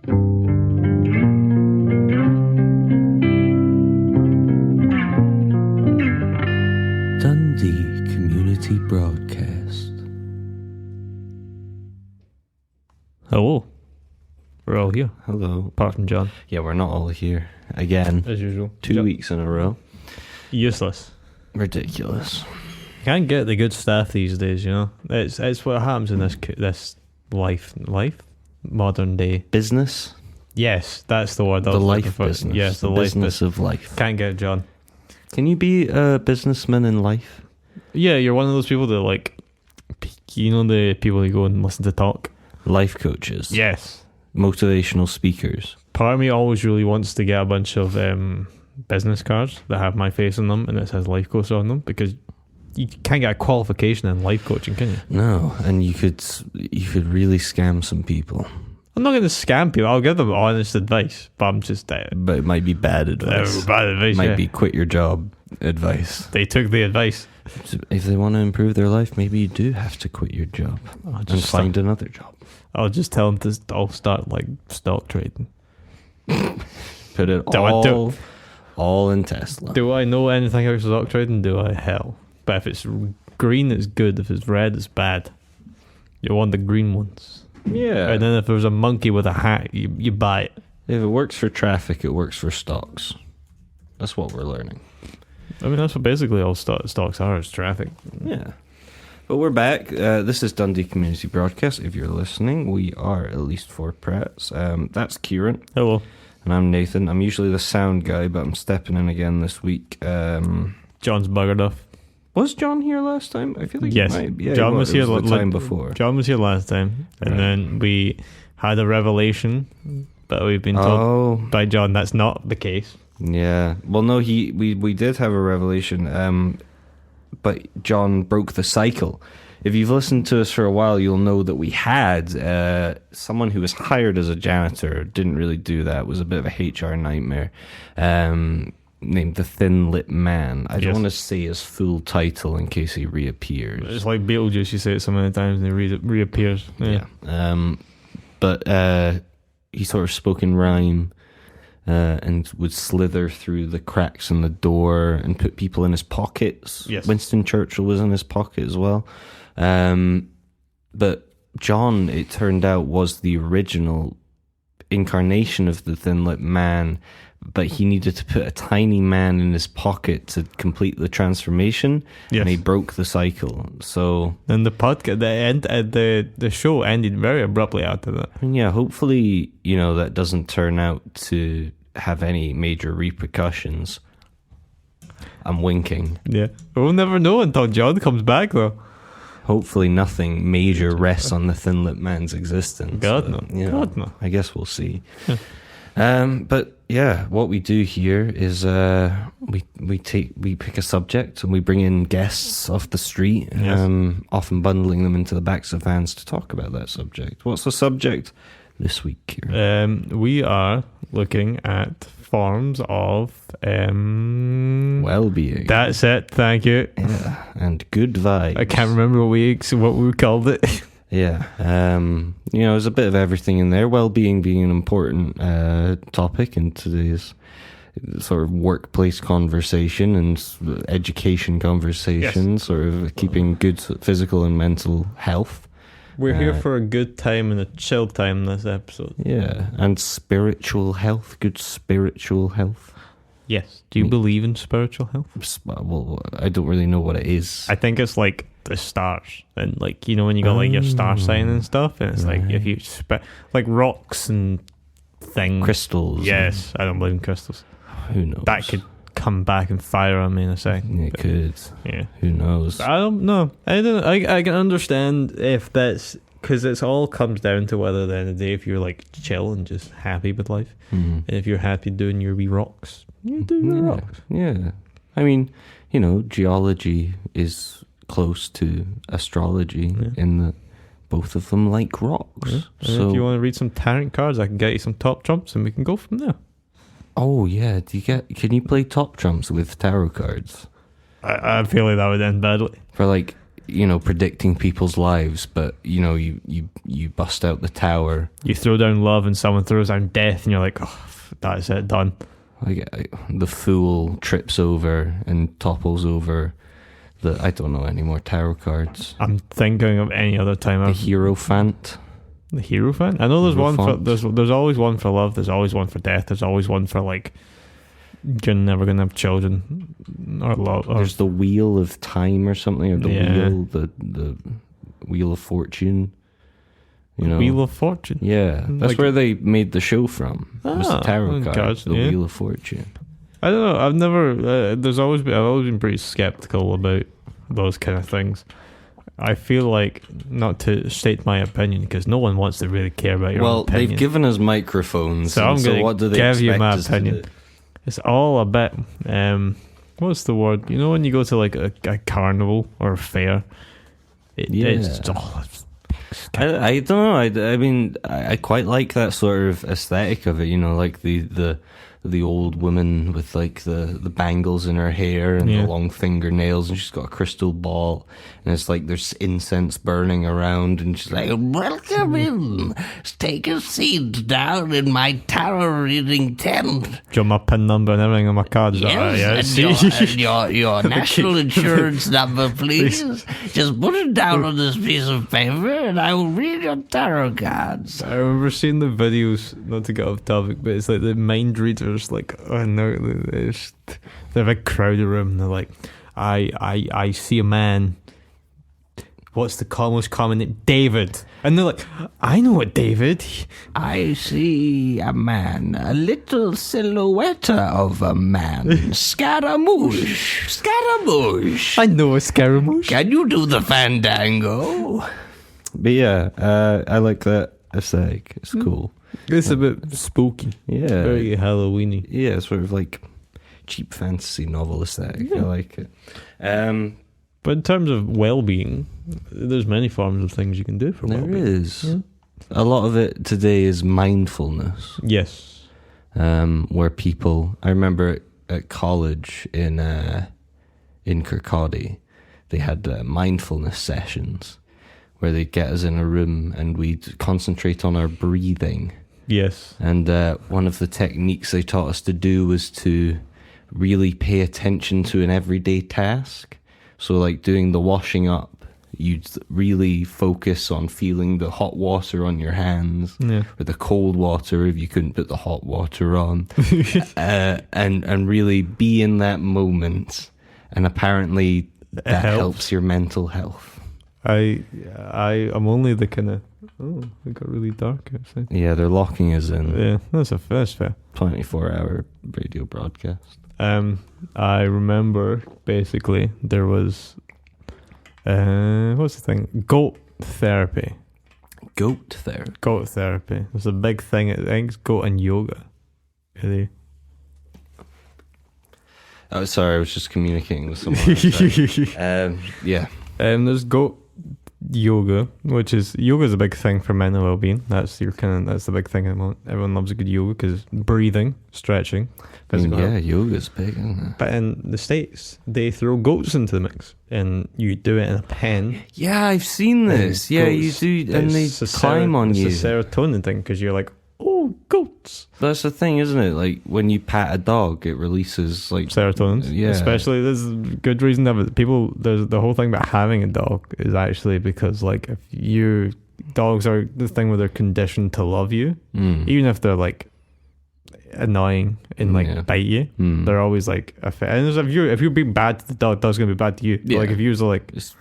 Dundee Community Broadcast. Hello. We're all here. Hello. Apart from John. Yeah, we're not all here. Again. As usual. 2 weeks in a row. Useless. Ridiculous. Can't get the good staff these days, you know. It's what happens in this life, modern day Business? Yes, that's the word. The life business. Yes, the business life of life. Can't get it, John. Can you be a businessman in life? Yeah, you're one of those people that like, you know, the people who go and listen to talk. Life coaches. Yes. Motivational speakers. Part of me always really wants to get a bunch of business cards that have my face on them and it says life coach on them, because you can't get a qualification in life coaching, can you? No, and you could really scam some people. I'm not going to scam people. I'll give them honest advice, but I'm just But it might be bad advice. bad advice. Might be quit your job advice. They took the advice. If they want to improve their life, maybe you do have to quit your job and find another job. I'll just tell them to all start like stock trading. Put it all in Tesla. Do I know anything about stock trading? Do I? Hell. But if it's green, it's good. If it's red, it's bad. You want the green ones. Yeah. And then if there's a monkey with a hat, you buy it. If it works for traffic, it works for stocks. That's what we're learning. I mean, that's what basically all stocks are, is traffic. Yeah. But we're back. This is Dundee Community Broadcast. If you're listening, we are at least 4 prats. That's Kieran. Hello. And I'm Nathan. I'm usually the sound guy, but I'm stepping in again this week. John's buggered off. Was John here last time? I feel like yes. John was here the time before. John was here last time, and then we had a revelation, but we've been told by John that's not the case. Yeah. Well, no, we did have a revelation, but John broke the cycle. If you've listened to us for a while, you'll know that we had someone who was hired as a janitor, didn't really do that, was a bit of a HR nightmare, named the Thin-Lit Man. I don't want to say his full title in case he reappears. It's like Beetlejuice, you say it so many times and he reappears. Yeah. But he sort of spoke in rhyme and would slither through the cracks in the door and put people in his pockets. Yes. Winston Churchill was in his pocket as well. But John, it turned out, was the original incarnation of the Thin-Lit Man, but he needed to put a tiny man in his pocket to complete the transformation, and he broke the cycle. So, and the podcast, the show ended very abruptly after that. And yeah, hopefully, that doesn't turn out to have any major repercussions. I'm winking. Yeah, we'll never know until John comes back, though. Hopefully, nothing major rests on the Thin-Lit Man's existence. God no. God no. I guess we'll see. But yeah, what we do here is we pick a subject and we bring in guests off the street, often bundling them into the backs of vans to talk about that subject. What's the subject this week, Kieran? We are looking at forms of well-being. That's it. Thank you. Yeah, and good vibes. I can't remember what we called it. Yeah, there's a bit of everything in there. Well-being being an important topic in today's sort of workplace conversation and education conversation, sort of keeping good physical and mental health. We're here for a good time and a chill time this episode. Yeah, and spiritual health, good spiritual health. Yes. Do you believe in spiritual health? Well, I don't really know what it is. I think it's like the stars, and like, when you got like your star sign and stuff, and it's like if you like rocks and things, crystals. Yes, I don't believe in crystals. Who knows? That could come back and fire on me in a second. It could. Yeah. Who knows? I don't know. I can understand if that's because it all comes down to whether at the end of the day, if you're like chill and just happy with life, and if you're happy doing your wee rocks, you do your rocks. Yeah. I mean, geology is close to astrology in that both of them like rocks. Yeah. So if you want to read some tarot cards, I can get you some top trumps and we can go from there. Oh yeah, can you play top trumps with tarot cards? I feel like that would end badly. For like predicting people's lives, but you bust out the tower. You throw down love and someone throws down death, and you're like, oh, that's it, done. The fool trips over and topples over I don't know any more tarot cards. I'm thinking of any other time. The Hierophant. The Hierophant? I know there's one for there's always one for love, there's always one for death, there's always one for like you're never gonna have children or love. There's the Wheel of Time or something, or the Wheel of Fortune. Wheel of Fortune. Yeah, that's where they made the show from. It was the tarot cards, the Wheel of Fortune. I don't know. I've never. I've always been pretty skeptical about those kind of things. I feel like, not to state my opinion, because no one wants to really care about your own opinion. They've given us microphones, so I'm going to give you my opinion. To do? It's all a bit. What's the word? When you go to like a carnival or a fair, it's all. I don't know. I mean, I quite like that sort of aesthetic of it. Like the old woman with like the bangles in her hair and the long fingernails, and she's got a crystal ball, and it's like there's incense burning around, and she's like, "Welcome in, take a seat down in my tarot reading tent." Do you want my PIN number and everything on my card? Yes, and your national insurance number, please. Just put it down on this piece of paper, and I will read your tarot cards. I remember seeing the videos, not to get off topic, but it's like the mind readers, like, oh no, they're a big crowded room, and they're like, I see a man. What's the most common name? David. And they're like, I know what David. I see a man, a little silhouette of a man. Scaramouche. Scaramouche. I know a Scaramouche. Can you do the fandango? But yeah, I like that aesthetic. It's cool. It's a bit spooky. Yeah. Very Halloweeny. Yeah, sort of like cheap fantasy novel aesthetic. Yeah. I like it. But in terms of well-being, there's many forms of things you can do for well-being. There is. Yeah. A lot of it today is mindfulness. Yes. Where people... I remember at college in Kirkcaldy, they had mindfulness sessions where they'd get us in a room and we'd concentrate on our breathing. Yes. And one of the techniques they taught us to do was to really pay attention to an everyday task. So like doing the washing up, you'd really focus on feeling the hot water on your hands, or the cold water if you couldn't put the hot water on, and really be in that moment. And apparently that helps your mental health. I'm only the kind of... Oh, it got really dark outside. Yeah, they're locking us in. Yeah, that's fair. 24-hour radio broadcast. I remember basically there was what's the thing? Goat therapy. Goat therapy. Goat therapy. There's a big thing. I think it's goat and yoga. Really? Oh, sorry, I was just communicating with someone. Yeah. There's goat yoga, which is a big thing for mental well-being. That's the big thing at the moment. Everyone loves a good yoga because breathing, stretching, physical health. Yoga's big, isn't it? But in the States, they throw goats into the mix, and you do it in a pen. Yeah, I've seen this. Yeah, goats, you do, and they climb on you. It's a serotonin thing because you're like, oh, goats. That's the thing, isn't it? Like when you pat a dog, it releases like serotonin. Yeah, especially there's a good reason to have it. People, there's the whole thing about having a dog is actually because like dogs are the thing where they're conditioned to love you, even if they're like annoying and like bite you. They're always like and if you're being bad to the dog's gonna be bad to you. Yeah. Like if you was like it's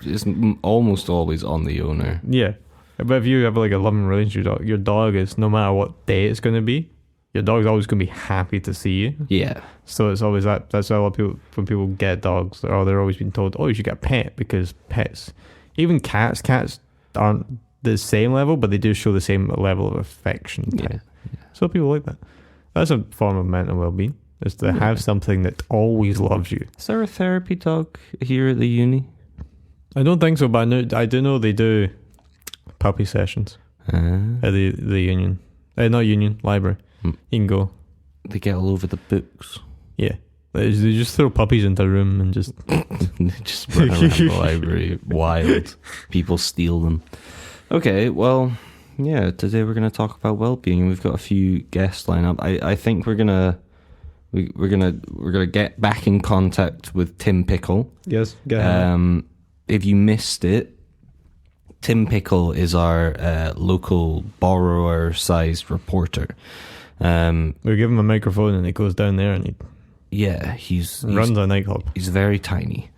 almost always on the owner. Yeah. But if you have like a loving relationship, your dog is, no matter what day it's going to be, your dog's always going to be happy to see you. Yeah. So it's always that. That's why a lot of people, when people get dogs, they're always being told, oh, you should get a pet, because pets, even cats aren't the same level, but they do show the same level of affection. Yeah. So people like that. That's a form of mental well-being, is to have something that always loves you. Is there a therapy dog here at the uni? I don't think so, but I do know they do puppy sessions at the union. Not union, library. You can go. They get all over the books. Yeah. They just throw puppies into a room and just just run around the library wild. People steal them. Okay, well, yeah. Today we're going to talk about well-being. We've got a few guests lined up. I think we're gonna get back in contact with Tim Pickle. yes. If you missed it, Tim Pickle is our local borrower-sized reporter. We give him a microphone and he goes down there and he runs a nightclub. He's very tiny.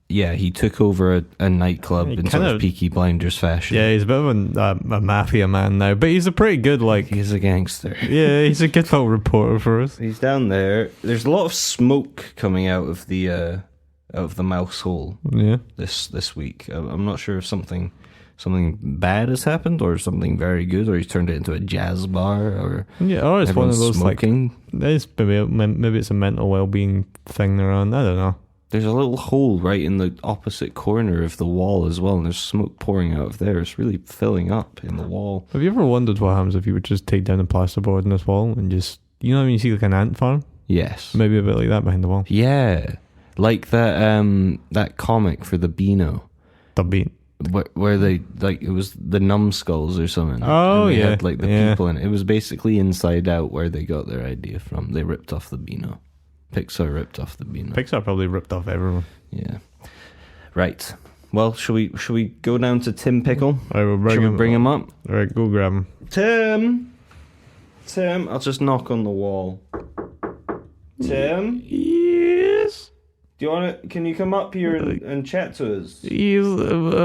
He took over a nightclub in sort of Peaky Blinders fashion. Yeah, he's a bit of a mafia man now, but he's a pretty good, He's a gangster. Yeah, he's a good little reporter for us. He's down there. There's a lot of smoke coming out of the mouse hole. Yeah. This week. I'm not sure if something bad has happened or something very good, or he's turned it into a jazz bar, or it's one of those smoking. Maybe it's a mental well-being thing they're on. I don't know. There's a little hole right in the opposite corner of the wall as well, and there's smoke pouring out of there. It's really filling up in the wall. Have you ever wondered what happens if you would just take down a plasterboard in this wall and just, when you see like an ant farm? Yes. Maybe a bit like that behind the wall. Yeah. Like that comic for the Beano. The Bean. Where they, it was the numbskulls or something. Oh, and they yeah. had, the people in it. It was basically Inside Out where they got their idea from. They ripped off the Beano. Pixar ripped off the Beano. Pixar probably ripped off everyone. Yeah. Right. Well, shall we go down to Tim Pickle? All right, we'll bring him up? All right, go grab him. Tim, I'll just knock on the wall. Tim? Yes? Do you want to? Can you come up here and chat to us? Yes,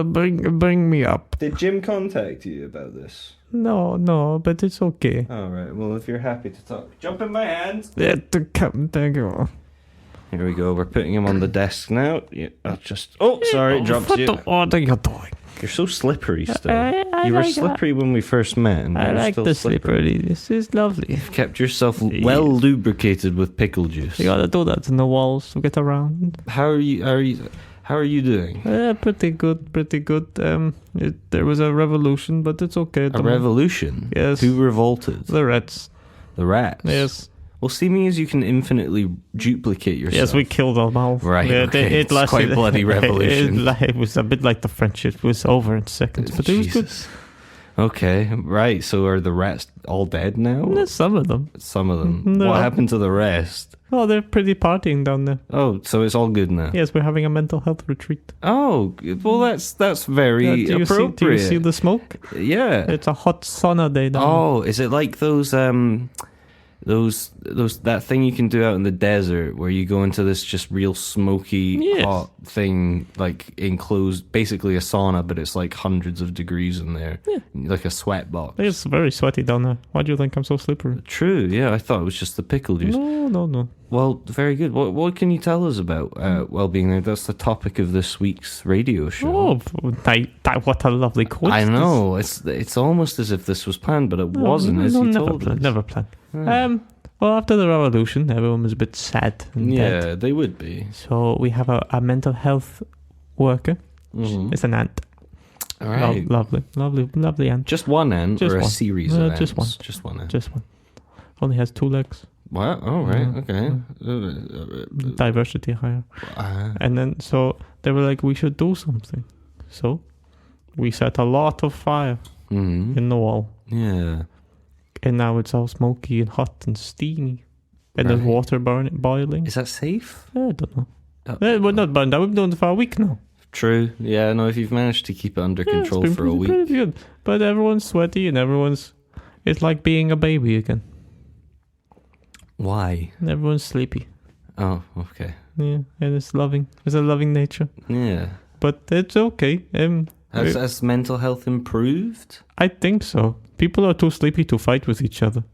bring me up. Did Jim contact you about this? No, but it's okay. All right. Well, if you're happy to talk, jump in my hand. There you. Here we go. We're putting him on the desk now. Yeah, I'll just. Oh, sorry, it dropped you. What are you doing? You're so slippery still. You were slippery when we first met, and I you're like still the slippery. slippery. This is lovely. You've kept yourself well lubricated with pickle juice. You gotta do that in the walls to get around. How are you doing? Pretty good. There was a revolution, but it's okay. A revolution? Yes. Who revolted? The rats. The rats? Yes. Well, seeming as you can infinitely duplicate yourself. Yes, we killed them all. Right, okay. It's quite bloody revolution. It was a bit like the French. It was over in seconds, but it was good. Okay, right. So are the rats all dead now? Some of them. Some of them. No. What happened to the rest? Oh, they're pretty partying down there. Oh, so it's all good now? Yes, we're having a mental health retreat. Oh, well, that's very appropriate. Do you see the smoke? Yeah. It's a hot sauna day down there. Oh, is it like those that thing you can do out in the desert where you go into this just real smoky hot thing, like enclosed, basically a sauna, but it's like hundreds of degrees in there, like a sweat box. It's very sweaty down there. Why do you think I'm so slippery? True, yeah, I thought it was just the pickle juice. No. Well, very good. What can you tell us about well-being there? That's the topic of this week's radio show. Oh, what a lovely coincidence. I know, it's almost as if this was planned, but it wasn't, as you told us. Never planned. Well, after the revolution, everyone was a bit sad and dead. They would be. So we have a mental health worker. Mm-hmm. It's an ant. All right. Lovely ant. Just one ant or a series of ants? Just one. Just one ant. Just one. Only has 2 legs. What? Oh, right. Okay. Diversity higher. And then, so they were like, we should do something. So we set a lot of fire in the wall. Yeah. And now it's all smoky and hot and steamy. And there's water boiling. Is that safe? I don't know. We're not burned out. We've been doing it for a week now. True. Yeah, no, if you've managed to keep it under control for a week. Pretty good. But everyone's sweaty and it's like being a baby again. Why? And everyone's sleepy. Oh, okay. Yeah, and it's loving. It's a loving nature. Yeah. But it's okay. Has mental health improved? I think so. People are too sleepy to fight with each other.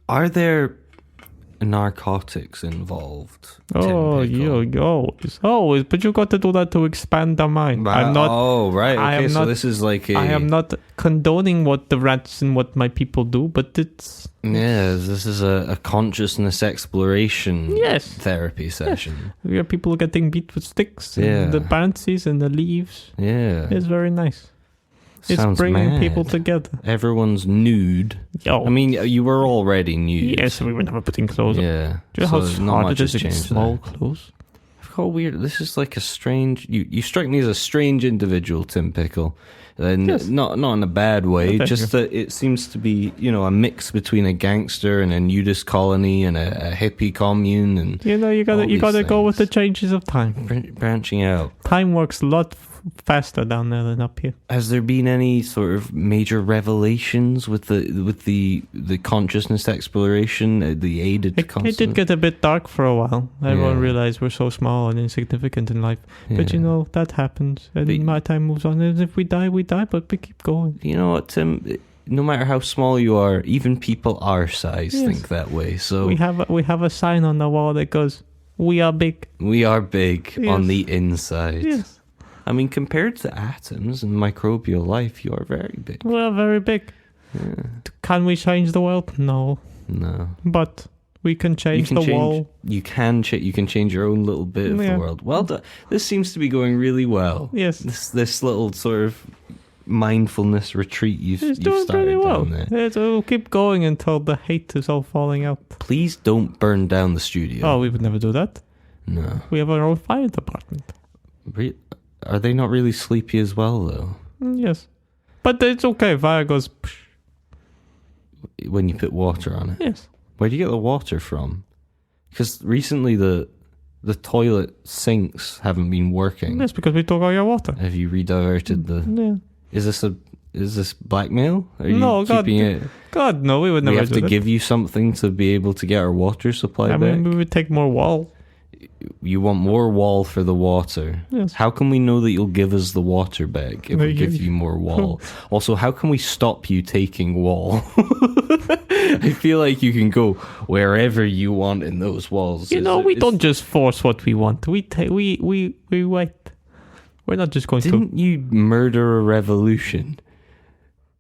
Are there narcotics involved? Oh, always. But you got to do that to expand the mind. I'm not. Oh, right. Okay, so this is like I am not condoning what the rats and what my people do, but it's. Yeah, this is a consciousness exploration therapy session. We have people getting beat with sticks and the bouncies and the leaves. Yeah. It's very nice. It's Sounds bringing mad. people together. Everyone's nude. Yo. I mean, you were already nude. Yes, we were never putting clothes on. Yeah. Do you know how not hard much it is has to get changed small there. clothes? I've got weird. This is like a strange. You strike me as a strange individual, Tim Pickle. And Yes. not in a bad way, Thank just that it seems to be, a mix between a gangster and a nudist colony and a hippie commune and You know, you gotta go with the changes of time. branching out. Time works a lot faster down there than up here. Has there been any sort of major revelations with the consciousness exploration, the aided It consciousness? did get a bit dark for a while. Everyone Yeah. realized we're so small and insignificant in life. But Yeah. that happens. And But- my time moves on. And if we die, we die, but we keep going. You know what, Tim? No matter how small you are, even people our size Yes. think that way. So We have a sign on the wall that goes, "We are big." we are big Yes. on the inside. Yes. I mean, compared to atoms and microbial life, you are very big. We are very big. Yeah. Can we change the world? No. No. But we can change the wall. You can change your own little bit of Yeah. the world. Well done. This seems to be going really well. Yes. This little sort of mindfulness retreat It's you've doing started pretty well. down there. It'll keep going until the hate is all falling out. Please don't burn down the studio. Oh, we would never do that. No. We have our own fire department. Are they not really sleepy as well, though? Yes. But it's okay. Fire goes, psh. When you put water on it? Yes. Where do you get the water from? Because recently the toilet sinks haven't been working. Yes, because we took all your water. Have you rediverted the... Yeah. Is this blackmail? Are you No, God, keeping it... God, no, we would We never have do to that. give you something to be able to get our water supply I back? mean, we would take more wall. You want more wall for the water. Yes. How can we know that you'll give us the water back if we give you more wall? Also, how can we stop you taking wall? I feel like you can go wherever you want in those walls. You know, we don't just force what we want. We wait. We're not just going to... Didn't you murder a revolution?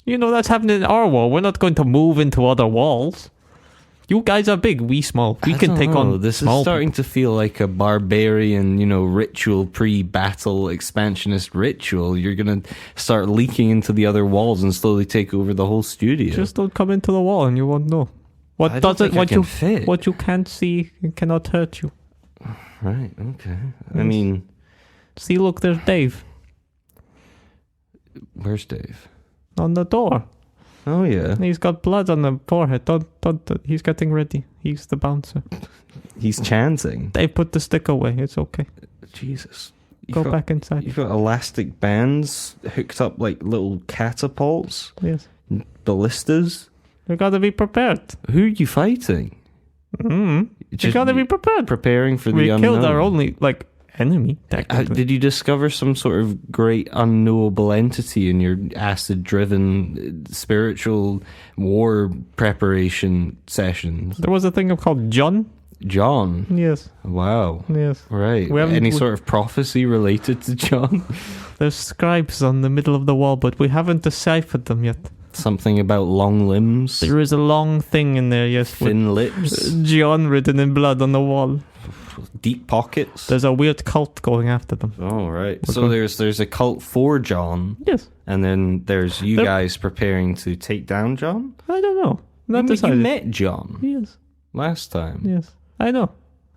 You know, that's happening in our wall. We're not going to move into other walls. You guys are big, we small. We can take on This small is starting to feel like a barbarian, ritual, pre-battle, expansionist ritual. You're going to start leaking into the other walls and slowly take over the whole studio. Just don't come into the wall and you won't know. I don't think I can fit. What you can't see cannot hurt you. Right, okay. I Yes. mean... See, look, there's Dave Where's Dave? on the door. Oh, yeah. He's got blood on the forehead. Don't. He's getting ready. He's the bouncer. He's chanting. Dave, put the stick away. It's okay. Jesus. Go back inside. You've got elastic bands hooked up like little catapults, Yes. ballistas. You gotta be prepared. Who are you fighting? You gotta be prepared. Preparing for the We unknown. killed our only, enemy, technically. Did you discover some sort of great unknowable entity in your acid-driven spiritual war preparation sessions? There was a thing called John. John. Yes. Wow. Yes. Right. We haven't- Any sort of prophecy related to John? There's scribes on the middle of the wall, but we haven't deciphered them yet. Something about long limbs, There is a long thing in there, yes, with thin lips, John written in blood on the wall. deep pockets. There's a weird cult going after them. Oh, right. We're So going- there's a cult for John, Yes. and then there's you There- guys preparing to take down John? I don't know. Not You decided. met John Yes. last time. Yes. I know.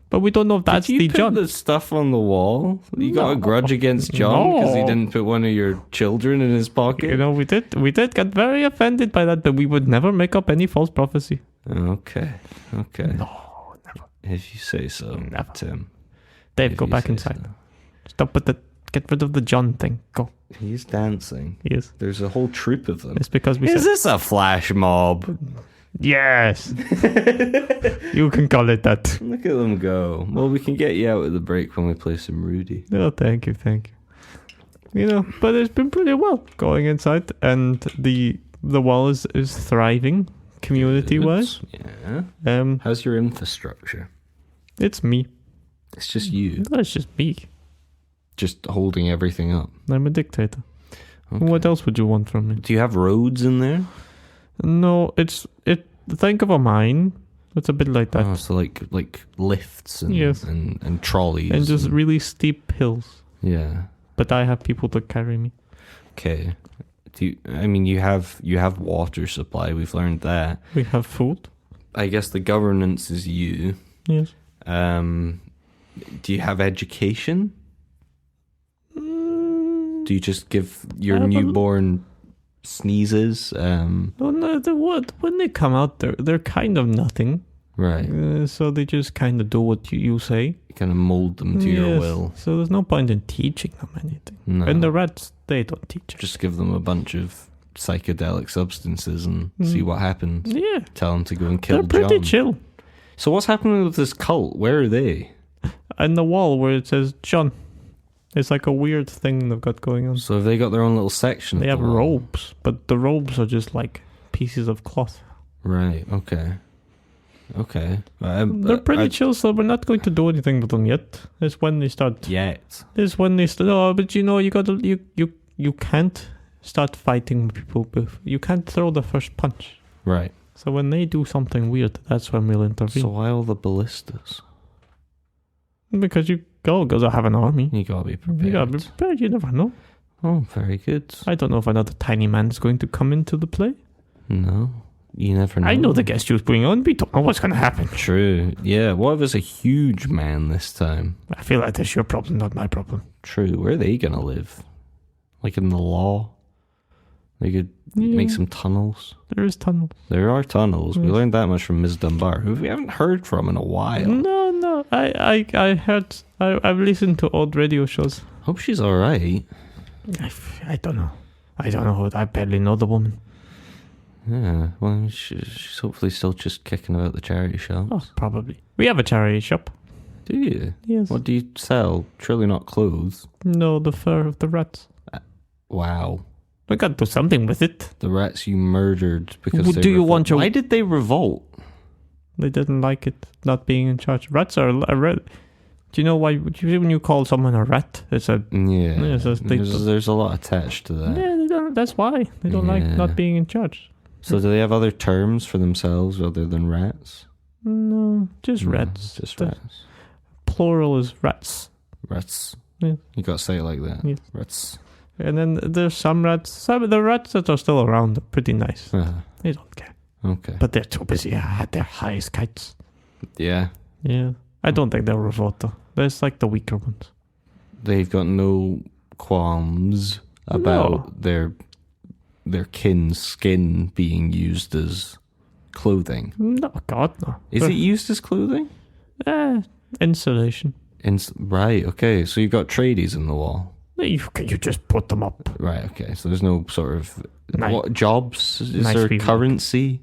But we don't know if that's Did you the put John. the stuff on the wall? You got a No. grudge against John because he No. didn't put one of your children in his pocket? You know, we did get very offended by that, but we would never make up any false prophecy. Okay. No, never. If you say so, Never. Tim. Dave, If go you back say inside. so. Stop with get rid of the John thing. Go. He's dancing. Yes. There's a whole troop of them. It's because we Is said... this a flash mob? Yes. You can call it that. Look at them go. Well, we can get you out of the break when we play some Rudy. No, thank you. You know, but it's been pretty well going inside, and the wall is thriving community-wise. Yeah. How's your infrastructure? It's me. It's just you, That's just me. just holding everything up. I'm a dictator. Okay. What else would you want from me? Do you have roads in there? No, think of a mine. It's a bit like that. Oh, so like lifts and Yes. and trolleys And just really steep hills. yeah. But I have people to carry me. Okay. you have water supply. We've learned that. We have food. I guess the governance is you. Yes. Do you have education? Do you just give your newborn sneezes? Well, no, when they come out, they're kind of nothing. Right. So they just kind of do what you say. You kind of mold them to your will. So there's no point in teaching them anything. No. And the rats, they don't teach. Just give them a bunch of psychedelic substances and see what happens. Yeah. Tell them to go and kill John. They're pretty chill. So what's happening with this cult? Where are they? And the wall where it says John. It's like a weird thing they've got going on. So have they got their own little section? They have robes, but the robes are just like pieces of cloth. Right, okay. They're pretty chill, so we're not going to do anything with them yet. It's when they start. Yet. It's when they start. No, but you can't start fighting people. You can't throw the first punch. Right. So when they do something weird, that's when we'll intervene. So why all the ballistas? Because you gotta have an army. You gotta be prepared. You gotta be prepared. You never know. Oh, very good. I don't know if another tiny man is going to come into the play. No, you never know. I know the guest who's bringing on. We don't know what's going to happen. True. Yeah. What if it's a huge man this time? I feel like that's your problem, not my problem. True. Where are they gonna live? Like in the law? They could make some tunnels. There is tunnels. There are tunnels. Yes. We learned that much from Ms. Dunbar, who we haven't heard from in a while. No. I heard. I've listened to old radio shows. Hope she's all right. I don't know. I barely know the woman. Yeah. Well, she's hopefully still just kicking about the charity shops. Oh, probably. We have a charity shop. Do you? Yes. What do you sell? Surely not clothes. No, the fur of the rats. Wow. We got to do something with it. The rats you murdered because Well, they do you want your- Why did they revolt? They didn't like it not being in charge. Rats are a rat. Do you know why? When you call someone a rat, it's a Yeah. so There's a lot attached to that. yeah. They don't. That's why they don't like not being in charge. So do they have other terms for themselves other than rats? No, just rats. Just The rats. Plural is rats. Rats. Yeah. You got to say it like that. Yes. Rats. And then there's some rats. Some of the rats that are still around are pretty nice. They don't care. Okay. But they're too busy at their highest kites. Yeah. Yeah. I don't think they'll revolt though. There's like the weaker ones. They've got no qualms about their kin's skin being used as clothing. No, God, no. Is it used as clothing? Insulation. Right, okay. So you've got tradies in the wall. You just put them up. Right, okay. So there's no sort of... Nice. What jobs? Is Nice there people. currency?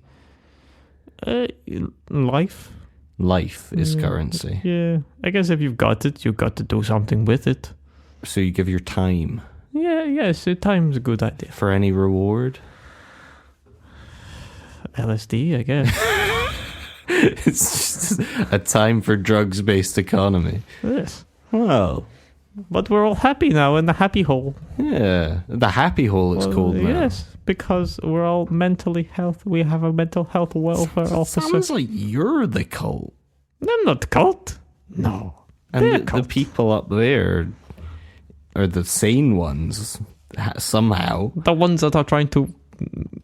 Life. Life is currency. Yeah. I guess if you've got it, you've got to do something with it. So you give your time. Yeah, yes. Time's a good idea. For any reward? LSD, I guess. It's just a time for drugs-based economy. Yes. Well... But we're all happy now in the happy hole. Yeah, the happy hole it's called now. Yes, because we're all mentally health. We have a mental health welfare officer. Sounds like you're the cult. I'm not the cult. No. And the people up there are the sane ones, somehow. The ones that are trying to,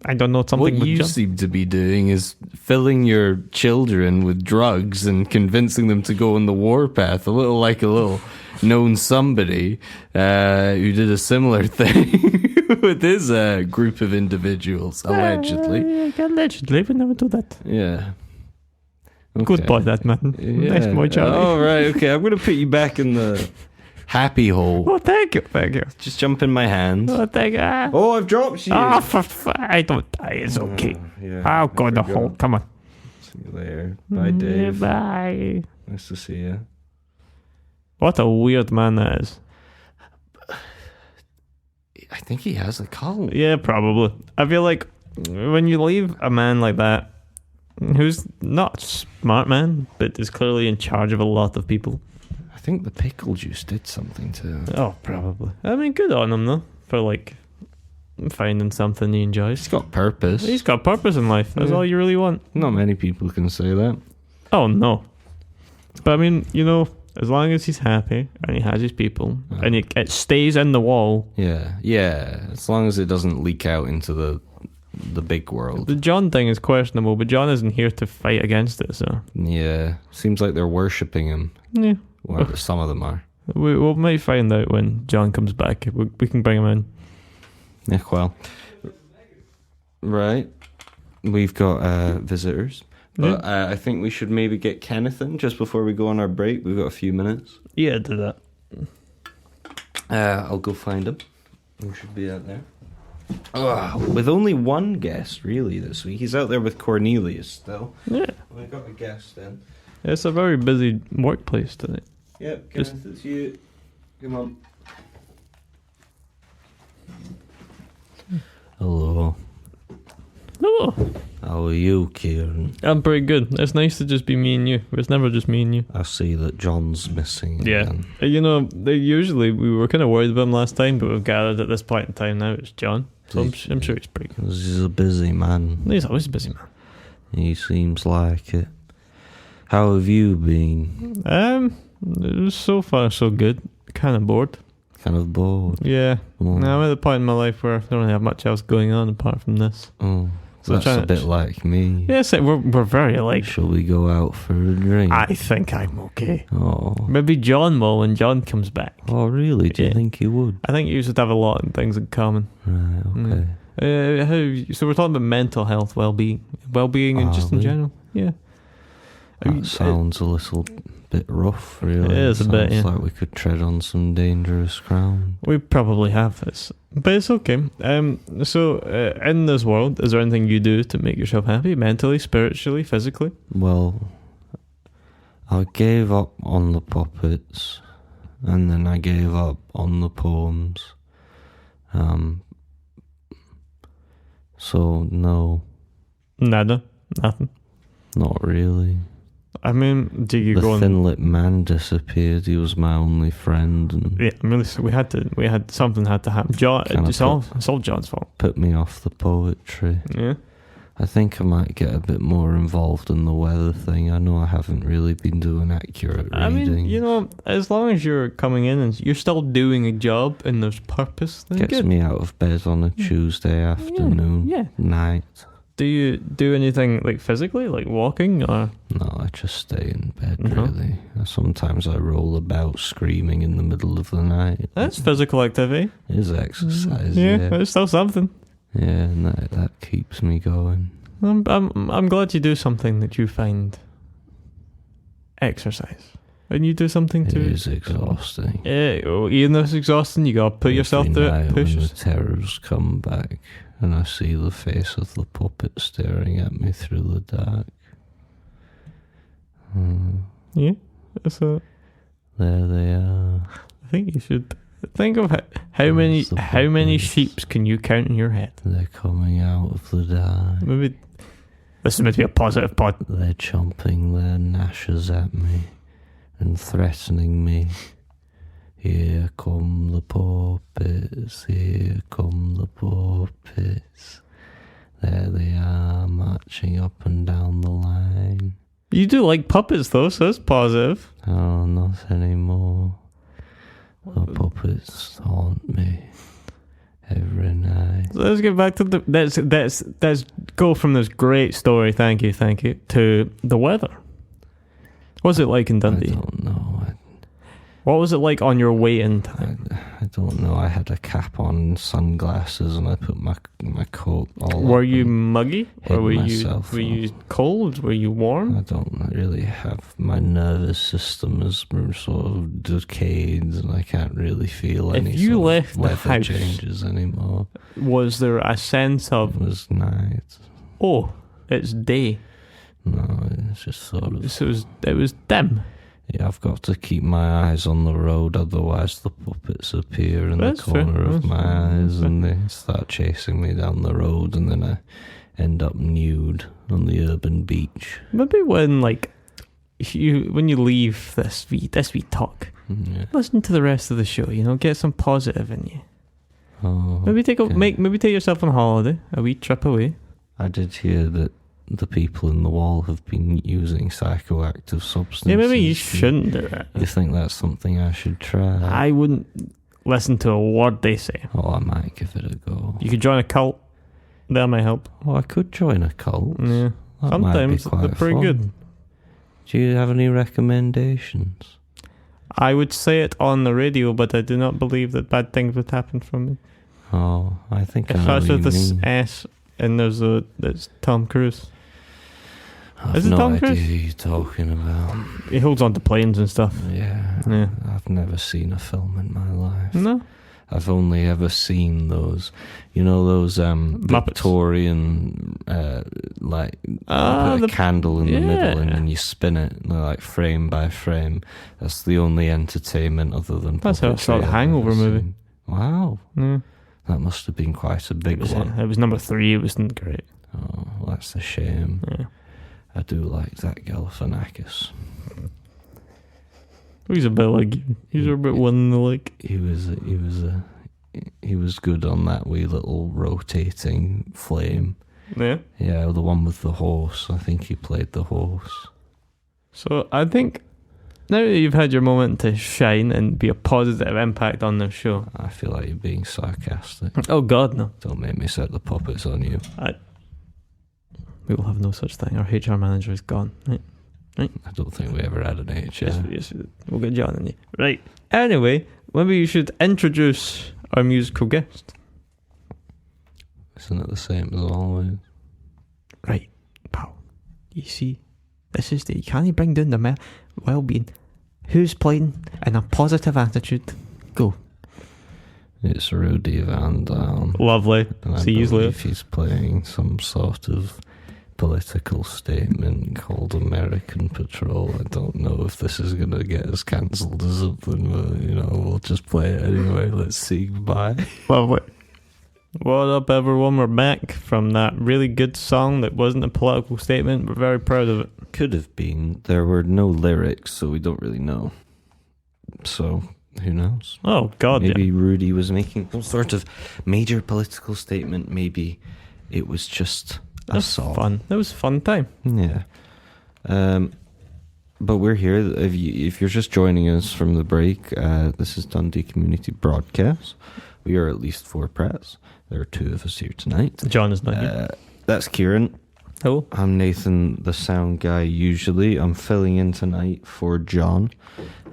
I don't know, something What with you John. seem to be doing is filling your children with drugs and convincing them to go on the warpath, a little known somebody who did a similar thing with his group of individuals, allegedly. Allegedly, we never do that. Yeah. Okay. Good boy, that man. Yeah. Nice boy, Charlie. Oh, right, okay. I'm going to put you back in the happy hole. Oh, thank you. Just jump in my hand. Oh, thank you. Oh, I've dropped you. I don't die. It's okay. Yeah, I'll go in the hole. Come on. See you later. Bye, Dave. Bye. Nice to see you. What a weird man that is. I think he has a cult. Yeah, probably. I feel like when you leave a man like that, who's not a smart man, but is clearly in charge of a lot of people. I think the pickle juice did something to him. Oh, probably. I mean, good on him, though, for, like, finding something he enjoys. He's got purpose. He's got purpose in life. That's all you really want. Not many people can say that. Oh, no. But, I mean, you know, As long as he's happy and he has his people and it stays in the wall. Yeah. As long as it doesn't leak out into the big world. The John thing is questionable, but John isn't here to fight against it, so. Yeah. Seems like they're worshipping him. Yeah. Well, some of them are. We might find out when John comes back. We can bring him in. Yeah, well. Right. We've got visitors. But I think we should maybe get Kenneth in just before we go on our break. We've got a few minutes. Yeah, do that. I'll go find him. He should be out there. With only one guest, really, this week. He's out there with Cornelius still. Yeah. We've got a guest in. It's a very busy workplace today. Yep, Kenneth, it's you. Come on. Hello. Hello. How are you, Kieran? I'm pretty good. It's nice to just be me and you. It's never just me and you. I see that John's missing again. You know, we were kind of worried about him last time, but we've gathered at this point in time now it's John. So I'm sure he's pretty good. He's a busy man. He's always a busy man. He seems like it. How have you been? So far so good. Kind of bored. Kind of bored? Yeah. Oh. Now I'm at the point in my life where I don't really have much else going on apart from this. Oh, so that's a bit like me. Yes, we're very alike. Shall we go out for a drink? I think I'm okay. Oh. Maybe John will when John comes back. Oh, really? Do you think he would? I think you should have a lot of things in common. Right, okay. So we're talking about mental health, well-being and just in general. Yeah. That sounds a little bit rough, really. It is a bit, yeah. Sounds like we could tread on some dangerous ground. We probably have this, but it's okay. So in this world, is there anything you do to make yourself happy, mentally, spiritually, physically? Well, I gave up on the puppets, and then I gave up on the poems. So no. Nada? Nothing? Not really. I mean, do you go The thin-lipped man disappeared. He was my only friend, and yeah, really. So something had to happen. John, it's all John's fault. Put me off the poetry. Yeah. I think I might get a bit more involved in the weather thing. I know I haven't really been doing accurate reading. I mean, you know, as long as you're coming in and you're still doing a job and there's purpose, then gets good. me out of bed on a Tuesday afternoon, night. Do you do anything like physically, like walking, or? No, I just stay in bed, really. Sometimes I roll about screaming in the middle of the night. That's physical activity. It is exercise, yeah. It's still something. Yeah, and that keeps me going. I'm glad you do something that you find exercise. And you do something It is exhausting. Yeah, even though it's exhausting, you gotta put yourself through it. When the terrors come back and I see the face of the puppet staring at me through the dark. Yeah, so there they are. I think you should think of how many sheeps can you count in your head? They're coming out of the dark. Maybe this is meant to be a positive pod. They're chomping their gnashes at me and threatening me. Here come the puppets, here come the puppets. There they are, marching up and down the line. You do like puppets though, so it's positive. Oh, not anymore. The puppets haunt me every night. So let's get back to let's go from this great story, thank you, to the weather. What's it like in Dundee? I don't know. What was it like on your way in time? I don't know. I had a cap on and sunglasses, and I put my coat all Were up you muggy? Or were you cold? Were you warm? I don't really have... My nervous system is sort of decayed, and I can't really feel any sort of weather changes anymore. Was there a sense of... It was night. Oh, it's day. No, it's just sort of... So it was dim. Yeah, I've got to keep my eyes on the road, otherwise the puppets appear in the corner of my eyes and they start chasing me down the road, and then I end up nude on the urban beach. Maybe when when you leave this wee listen to the rest of the show. Get some positive in you. Oh, maybe take yourself on holiday, a wee trip away. I did hear that the people in the wall have been using psychoactive substances. Yeah, maybe you shouldn't do that. You think that's something I should try? I wouldn't listen to a word they say. Oh, I might give it a go. You could join a cult. That might help. Oh, I could join a cult. Yeah. That Sometimes might be quite they're pretty fun. good. Do you have any recommendations? I would say it on the radio, but I do not believe that bad things would happen from it. Oh, I think I know Especially what with you this mean. S, and there's Tom Cruise. I've Is it no Tom idea Cruise? who you're talking about. He holds on to planes and stuff. Yeah. I've never seen a film in my life. No? I've only ever seen those, Victorian, like, you put a candle in the middle and then you spin it, like, frame by frame. That's the only entertainment other than That's how I saw the puppetry I've Hangover ever movie. seen. Wow. Yeah. That must have been quite a big one. It was number 3. It wasn't great. Oh, that's a shame. Yeah. I do like Zach Galifianakis. He's a bit like you. He's a bit one in the like. He was good on that wee little rotating flame. Yeah. Yeah, the one with the horse. I think he played the horse. So I think now that you've had your moment to shine and be a positive impact on this show. I feel like you're being sarcastic. Oh God, no. Don't make me set the puppets on you. We will have no such thing. Our HR manager is gone. Right. I don't think we ever had an HR. Yes, we did. We'll get John in you. Right. Anyway, maybe you should introduce our musical guest. Isn't it the same as always? Right, pal. You see, this is you can't bring down the well-being. Who's playing in a positive attitude? Go. It's Rudy Van Dam. Lovely. And I See you believe later. he's playing some sort of political statement called American Patrol. I don't know if this is going to get us cancelled or something, but, we'll just play it anyway. Let's see. Bye. Lovely. What up, everyone? We're back from that really good song that wasn't a political statement. We're very proud of it. Could have been. There were no lyrics, so we don't really know. So, who knows? Oh, God, Maybe Rudy was making some sort of major political statement. Maybe it was just a song. Fun. That was a fun time. Yeah. But we're here. If you're just joining us from the break, this is Dundee Community Broadcast. We are at least 4 press. There are 2 of us here tonight. John is not here. That's Kieran. Hello. I'm Nathan, the sound guy, usually. I'm filling in tonight for John.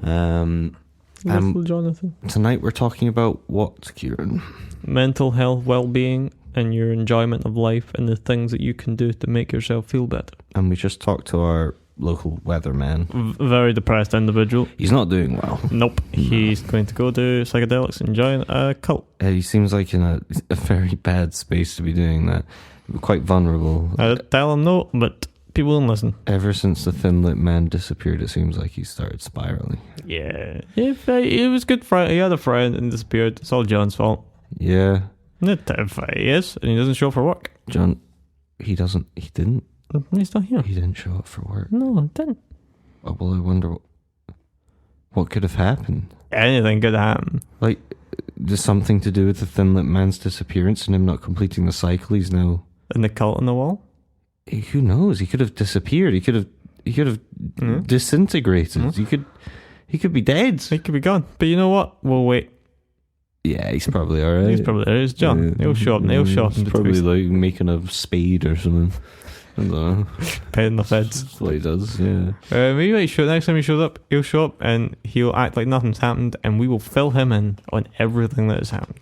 Little Jonathan. Tonight we're talking about what, Kieran? Mental health, well-being, and your enjoyment of life and the things that you can do to make yourself feel better. And we just talked to our local weatherman. Very depressed individual. He's not doing well. Nope. He's going to go do psychedelics and join a cult. He seems like in a very bad space to be doing that. Quite vulnerable. I tell him no, but people don't listen. Ever since the thin-lit man disappeared, it seems like he started spiraling. Yeah. It was good friend. He had a friend and disappeared. It's all John's fault. Yeah. He is, and he doesn't show up for work. John, he didn't. He's not here. He didn't show up for work. No, he didn't. Oh, well, I wonder what could have happened. Anything could happen. Like, there's something to do with the thin-lit man's disappearance and him not completing the cycle. He's now... And the cult on the wall? Who knows? He could have disappeared. He could have disintegrated. He could be dead. He could be gone. But you know what? We'll wait. Yeah, he's probably alright. He's probably there. It's John. He'll show up. He'll show up. He's probably like making a spade or something. I don't know. Paying the feds. That's what he does, yeah. Maybe next time he shows up, he'll show up and he'll act like nothing's happened, and we will fill him in on everything that has happened.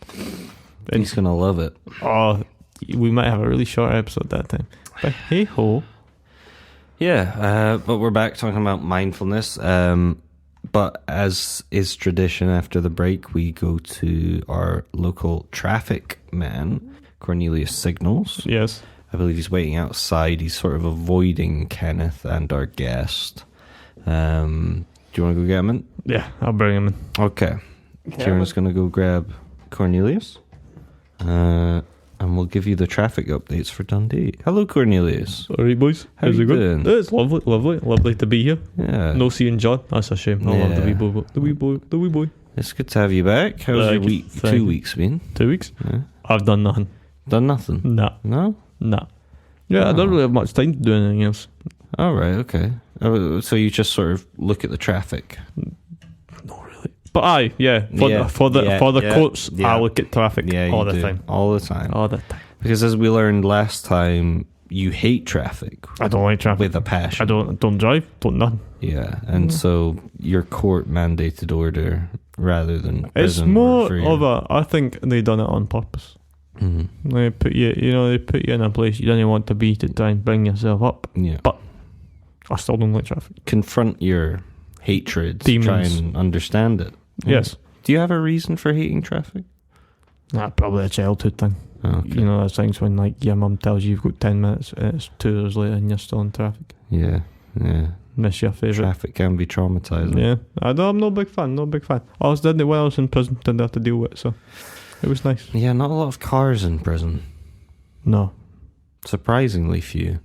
And He's gonna love it. oh, we might have a really short episode that time. But hey ho. Yeah, but we're back talking about mindfulness. But as is tradition after the break, we go to our local traffic man, Cornelius Signals. Yes. I believe he's waiting outside. He's sort of avoiding Kenneth and our guest. Do you want to go get him in? Yeah, I'll bring him in. Okay. Kieran's going to go grab Cornelius. And we'll give you the traffic updates for Dundee. Hello, Cornelius. Alright, boys. How's it going? It's lovely to be here. Yeah. No seeing John. That's a shame. I love the wee boy. It's good to have you back. How's your week? Thank 2 you. weeks been? 2 weeks? Yeah. I've done nothing. Done nothing? Nah. No? Nah. Yeah, I don't really have much time to do anything else. All right, okay. So you just sort of look at the traffic. Not really. But aye, for the quotes, I look at traffic all the time. All the time. All the time. Because as we learned last time, you hate traffic. I don't like traffic. With a passion. I don't drive, don't none. Yeah, and so your court mandated order rather than It's prison more of a, I think they done it on purpose. Mm-hmm. They put you in a place you don't want to be to try and bring yourself up. Yeah. But I still don't like traffic. Confront your hatred. Demons. Try and understand it. Yes. Do you have a reason for hating traffic? Nah, probably a childhood thing. Okay. You know, there's things when like your mum tells you you've got 10 minutes and it's 2 hours later and you're still in traffic. Yeah. Miss your favourite. Traffic can be traumatizing. Yeah. I'm no big fan. I was when I was in prison, didn't have to deal with it, so it was nice. Yeah, not a lot of cars in prison. No. Surprisingly few.